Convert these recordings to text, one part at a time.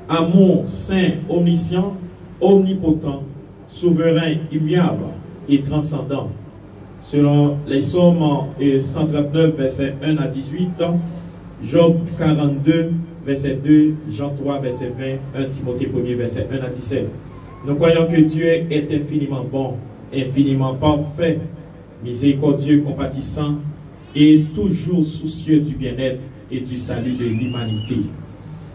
amour saint, omniscient, omnipotent, souverain, immuable et transcendant. Selon les psaumes 139, versets 1 à 18, Job 42, verset 2, Jean 3, verset 20, 1 Timothée 1, verset 1 à 17. Nous croyons que Dieu est infiniment bon, infiniment parfait, miséricordieux, compatissant et toujours soucieux du bien-être et du salut de l'humanité.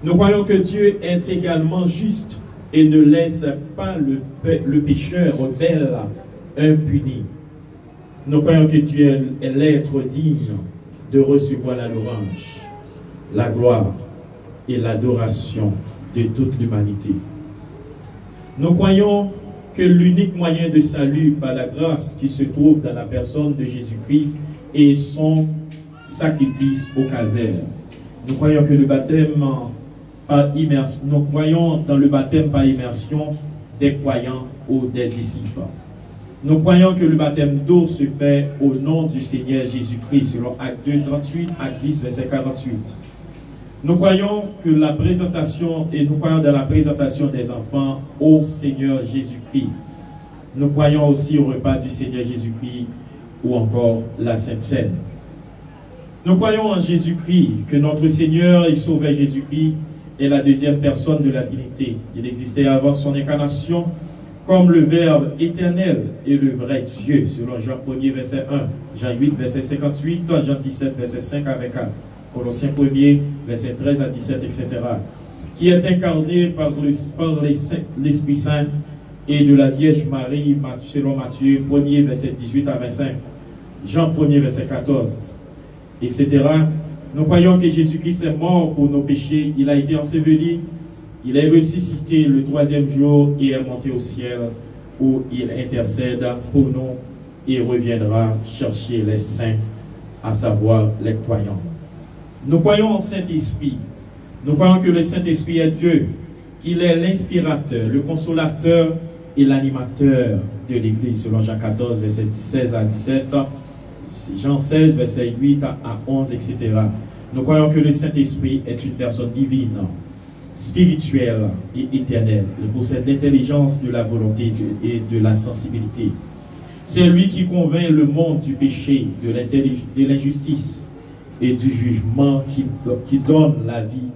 Nous croyons que Dieu est également juste et ne laisse pas le pécheur rebelle impuni. Nous croyons que Dieu est l'être digne de recevoir la louange, la gloire et l'adoration de toute l'humanité. Nous croyons que l'unique moyen de salut par la grâce qui se trouve dans la personne de Jésus-Christ est son sacrifice au calvaire. Nous croyons que le baptême par immersion, nous croyons dans le baptême par immersion des croyants ou des disciples. Nous croyons que le baptême d'eau se fait au nom du Seigneur Jésus-Christ, selon Acte 2, 38, Acte 10, verset 48. Nous croyons que la présentation, et nous croyons dans la présentation des enfants au Seigneur Jésus-Christ. Nous croyons aussi au repas du Seigneur Jésus-Christ ou encore la Sainte Seine. Nous croyons en Jésus-Christ, que notre Seigneur et Sauveur Jésus-Christ est la deuxième personne de la Trinité. Il existait avant son incarnation comme le Verbe éternel et le vrai Dieu, selon Jean 1er, verset 1, Jean 8, verset 58, Jean 17, verset 5 avec 4, Colossiens 1er, verset 13 à 17, etc., qui est incarné par l'Esprit Saint et de la Vierge Marie, selon Matthieu 1er, verset 18 à 25, Jean 1er, verset 14, etc. Nous croyons que Jésus-Christ est mort pour nos péchés, il a été enseveli, il est ressuscité le troisième jour et est monté au ciel où il intercède pour nous et reviendra chercher les saints, à savoir les croyants. Nous croyons en Saint-Esprit. Nous croyons que le Saint-Esprit est Dieu, qu'il est l'inspirateur, le consolateur et l'animateur de l'Église, selon Jean 14, verset 16 à 17, Jean 16, verset 8 à 11, etc. Nous croyons que le Saint-Esprit est une personne divine, spirituelle et éternelle. Il possède l'intelligence de la volonté et de la sensibilité. C'est lui qui convainc le monde du péché, de l'injustice et du jugement, qui donne la vie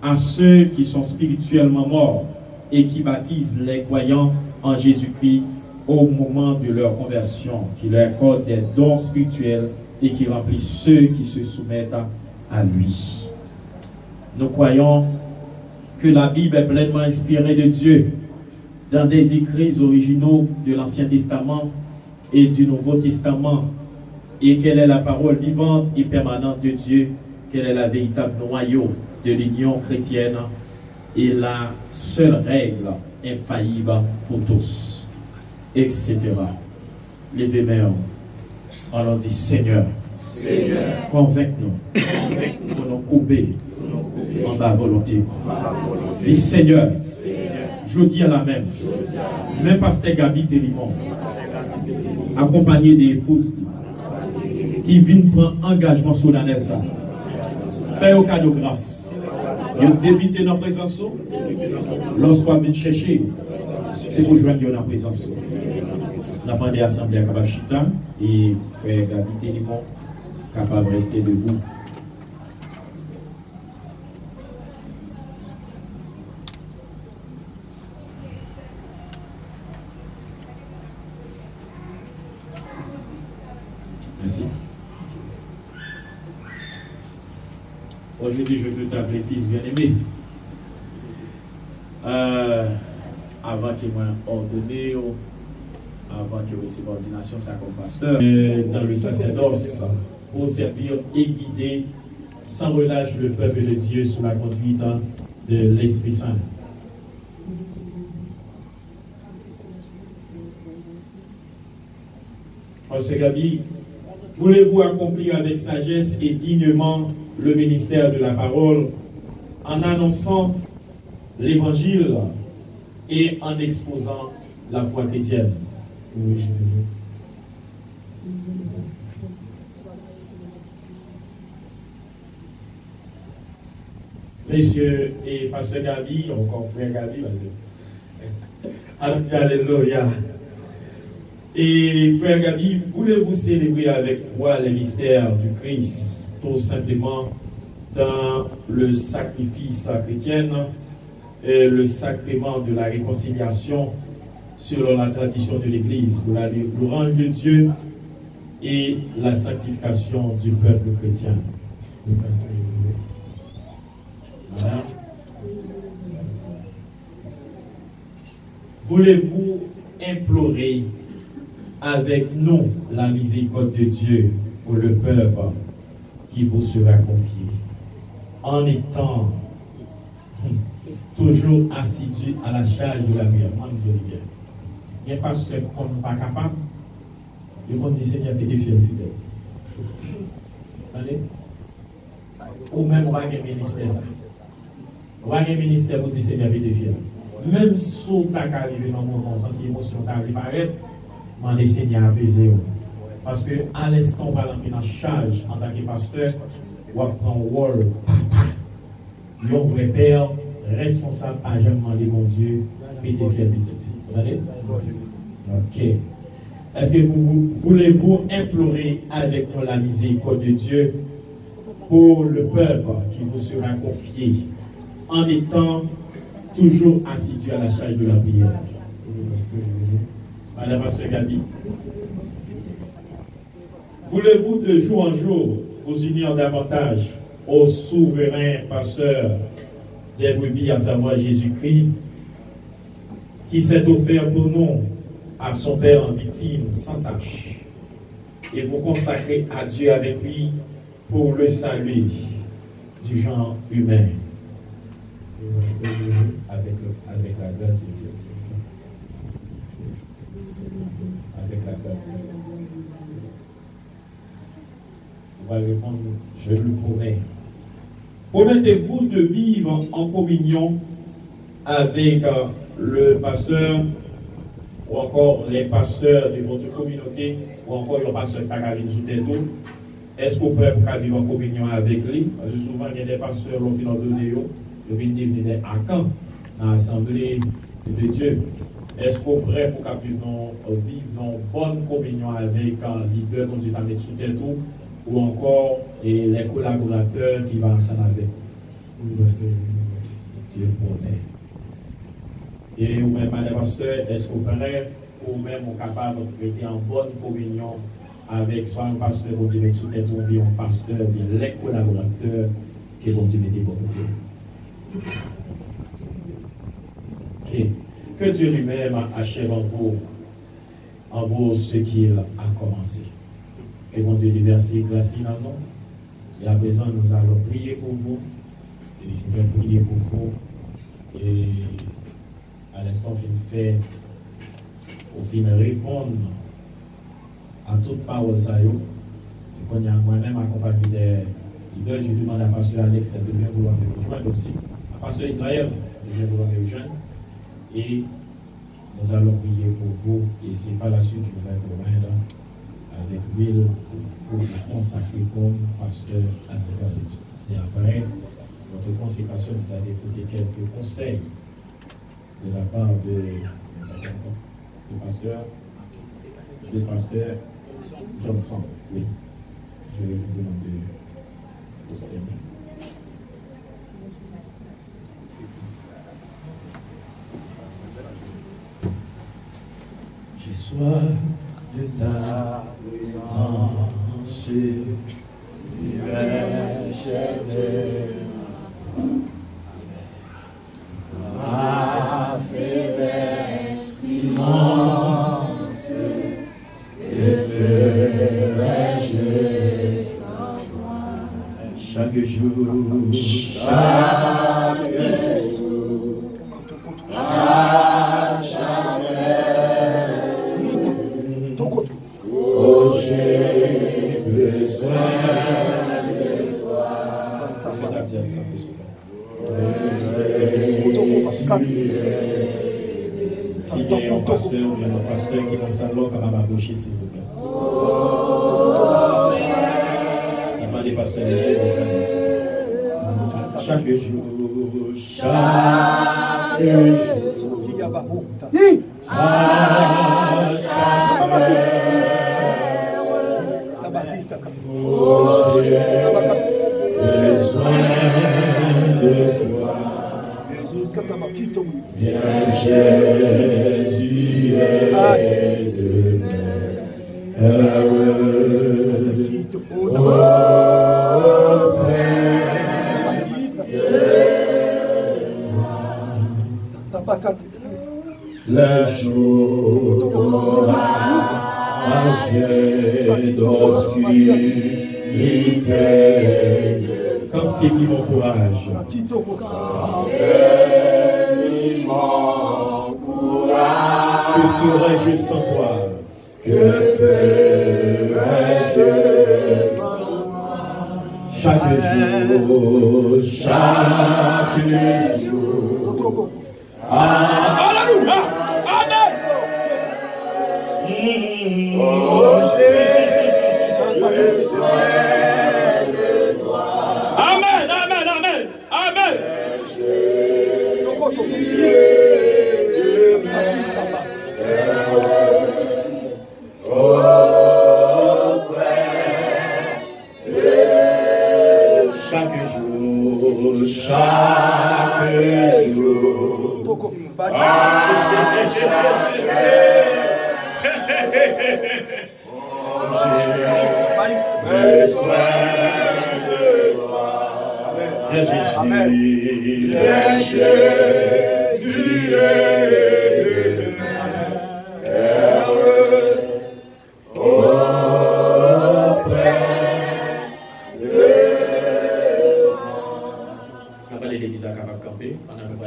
à ceux qui sont spirituellement morts et qui baptise les croyants en Jésus-Christ au moment de leur conversion, qui leur accorde des dons spirituels et qui remplit ceux qui se soumettent à lui. Nous croyons que la Bible est pleinement inspirée de Dieu dans des écrits originaux de l'Ancien Testament et du Nouveau Testament, et qu'elle est la parole vivante et permanente de Dieu, qu'elle est la véritable noyau de l'union chrétienne et la seule règle infaillible pour tous, etc. Levez main, on dit Seigneur, convainc-nous pour nous couper en ta volonté. Dis Seigneur, je dis à la même pasteur Gabi Télimon, accompagné des épouses qui viennent prendre engagement solennel ça. Fais au cas de grâce. Et d'éviter notre présence. Lorsqu'on vient chercher, c'est pour joindre notre présence. Nous avons des assemblées à Kabachita et frère Gabi Télimon capable de rester debout. Merci. Aujourd'hui, je peux t'appeler fils bien-aimé. Avant que moi ordonné, avant que je reçoive l'ordination, ça comme pasteur, dans le sacerdoce, pour servir et guider sans relâche le peuple de Dieu sous la conduite de l'Esprit Saint. Pasteur Gabi, voulez-vous accomplir avec sagesse et dignement le ministère de la parole en annonçant l'évangile et en exposant la foi chrétienne? Oui, je veux. Messieurs et Pasteur Gabi, encore frère Gabi, vas-y. Alléluia. Et frère Gabi, voulez-vous célébrer avec foi les mystères du Christ, tout simplement dans le sacrifice chrétien et le sacrement de la réconciliation selon la tradition de l'Église, pour la louange de Dieu et la sanctification du peuple chrétien. Voilà. Voulez-vous implorer avec nous la miséricorde de Dieu pour le peuple qui vous sera confié, en étant toujours assidu à la charge de la prière? Il n'y a pas ce qu'on n'est pas capable. Le monde du Seigneur est fidèle. Allez. Ou même on va avoir un ministère. On va avoir un ministère pour le Seigneur est fidèle. Même si tu as arrivé dans mon senti émotion, tu as arrivé à le Seigneur a pesé. Parce que à l'instant, on va l'entrer dans charge en tant que pasteur, on va prendre un rôle. Il y a un vrai père responsable à jamais demander mon Dieu, et de faire petit. Vous allez? Ok. Est-ce que voulez-vous implorer avec nous la miséricorde de Dieu pour le peuple qui vous sera confié, en étant toujours assidu à la charge de la prière? Madame Pasteur Gabi, voulez-vous de jour en jour vous unir davantage au souverain pasteur des brebis, à savoir Jésus-Christ, qui s'est offert pour nous à son Père en victime sans tâche, et vous consacrer à Dieu avec lui pour le salut du genre humain, avec la grâce de Dieu. Avec la grâce de Dieu. On va répondre, je le promets. Promettez-vous de vivre en communion avec le pasteur ou encore les pasteurs de votre communauté ou encore le pasteur Takari Zouteto? Est-ce que vous pouvez vivre en communion avec lui? Parce que souvent, il y a des pasteurs qui viennent venir à Caen, dans l'Assemblée de Dieu. Est-ce que vous pouvez vivre en bonne communion avec les leaders dont Dieu t'a mis sous tête ou encore les collaborateurs qui vont ensemble avec vous? Dieu promet. Et ou même, les pasteurs, est-ce que vous pouvez ou même capable d'être en bonne communion avec soit un pasteur qui Dieu met sous tête ou bien un pasteur ou bien les collaborateurs qui vont Dieu mettre bon côté? Ok. Que Dieu lui-même achève en vous ce qu'il a commencé. Que mon Dieu lui merci, grâce dans nous. Et à présent, nous allons prier pour vous. Et je vais prier pour vous. Et à l'instant, il fait, au final, répondre à toute parole ça. Et qu'on y a moi-même accompagné des leaders, je demande à Pasteur Alex de bien vouloir me rejoindre aussi. À Pasteur Israël de bien vouloir me rejoindre. Et nous allons prier pour vous. Et c'est par la suite, je vais vous rejoindre avec l'huile pour vous consacrer comme pasteur à l'égard de Dieu. C'est après votre consécration, vous allez écouter quelques conseils de la part de pasteur Johnson. Oui, je vais vous demander de se terminer. J'ai soif de ta présence, ma faiblesse immense, que ferais-je sans toi? Chaque jour, à chaque heure, oh, j'ai besoin de toi. Si il y a un pasteur ou un pasteur qui va savoir comment m'approcher, s'il vous plaît. Il n'y a pas des pasteurs légers, chaque jour. chaque jour. À chaque heure, oh, j'ai besoin de toi. Viens Jésus le jour orageux d'obscurité, quand finit mon courage, que ferais-je sans toi? Que ferais-je sans toi? Chaque jour. Alléluia! Amen! Oh, j'ai besoin de toi. Amen, amen, amen, amen. Chaque jour.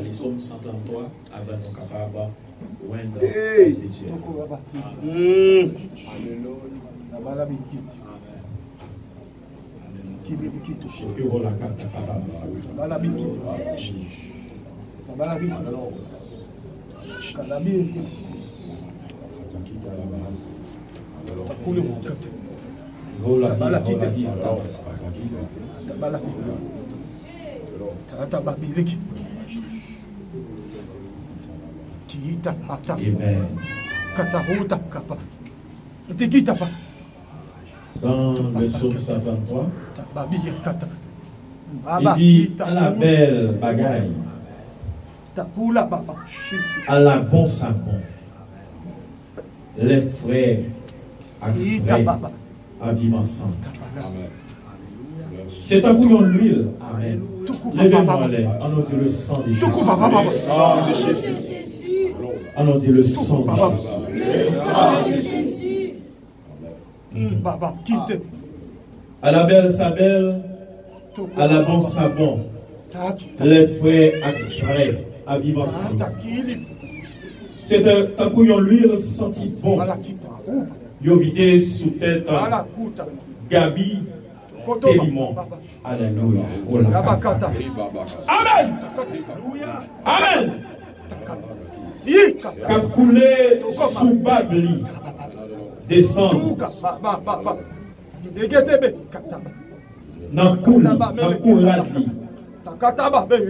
Les psaumes 133 avant nous capables de Amen. Dans le psaume 133, il dit à la belle bagaille, à la bon savon, les frères à vivre ensemble. C'est un bouillon d'huile. Amen. Levez-moi les. On dit le sang de Jésus. On dit le sang de Jésus. À la belle sabelle, à la bon savon, les frères à vivre ensemble. C'est un bouillon d'huile senti bon. Yo vidé sous tête Gabi Télimon. Alléluia. Amen. Amen. Qu'a coulé sous Babli. Descendre. Dans coule la vie.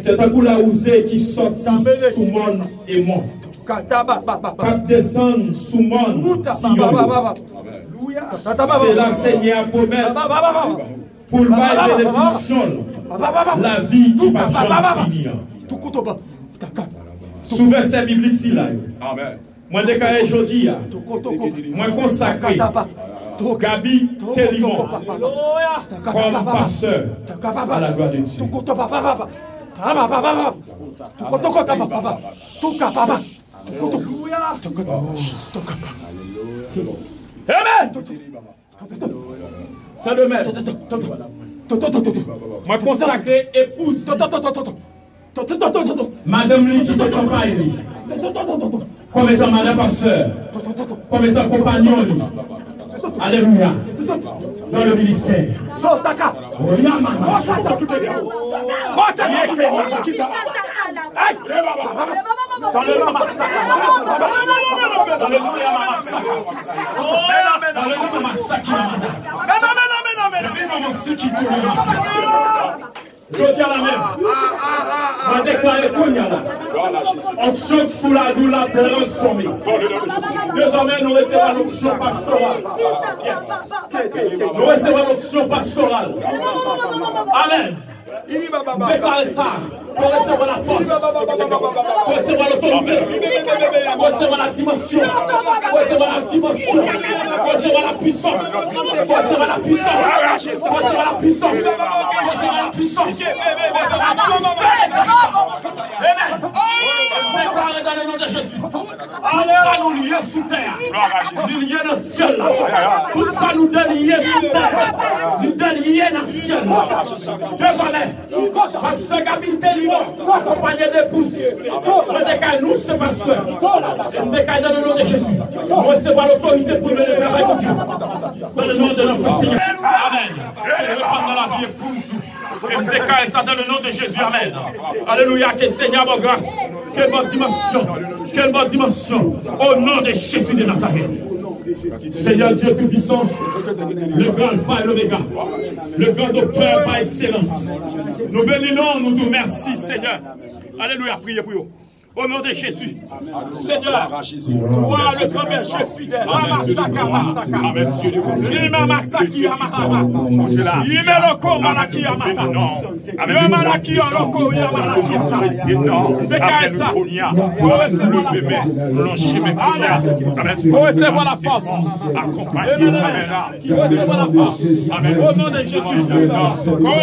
C'est un coup là où c'est qui sort sous mon et moi. Quand descend sous mon c'est la Seigneur promet pour le bail bénédiction la vie qui va jamais finir. Sous verset biblique si là. Moi déclaré aujourd'hui, moi consacré Gabi Télimon comme pasteur à la gloire de Dieu. Amen. Ça demain. Moi consacré épouse. Madame Lee qui s'accompagne. Comme étant madame pasteur. Comme étant compagnon. Alléluia. Dans le ministère. Je dis à la même. On déclare onction sous la douleur transformée. Désormais, nous recevons l'onction pastorale. Nous recevons l'onction pastorale. Amen. Déclarez ça pour recevoir la force, pour recevoir l'autorité, pour recevoir la dimension, pour recevoir la dimension, pour recevoir la puissance, pour recevoir la puissance, pour recevoir la puissance, pour recevoir la puissance, pour recevoir la puissance. Amen. Déclarez dans le nom de Jésus. Tout ça nous lié sous terre, nous lié dans le ciel. Tout ça nous délié sous terre, nous délié dans le ciel. Désolé. Parce que Gabi Télimo, accompagné d'épouse, on décaille nous, c'est pas sûr. On décaille dans le nom de Jésus. On recevra l'autorité pour mener le travail de Dieu. Dans le nom de notre Seigneur. Amen. Et reprendre la vie épouse. Et on décaille ça dans le nom de Jésus. Amen. Alléluia. Que Seigneur, mon grâce. Quelle bonne dimension. Quelle bonne dimension. Au nom de Jésus de Nazareth. Seigneur Dieu Tout-Puissant, le grand Alpha et l'Oméga, le grand docteur par excellence. Nous bénissons, nous disons merci Seigneur. Alléluia, priez pour vous. Au nom de Jésus, Seigneur, toi le grand berger fidèle, recevons la force. Au nom de Jésus.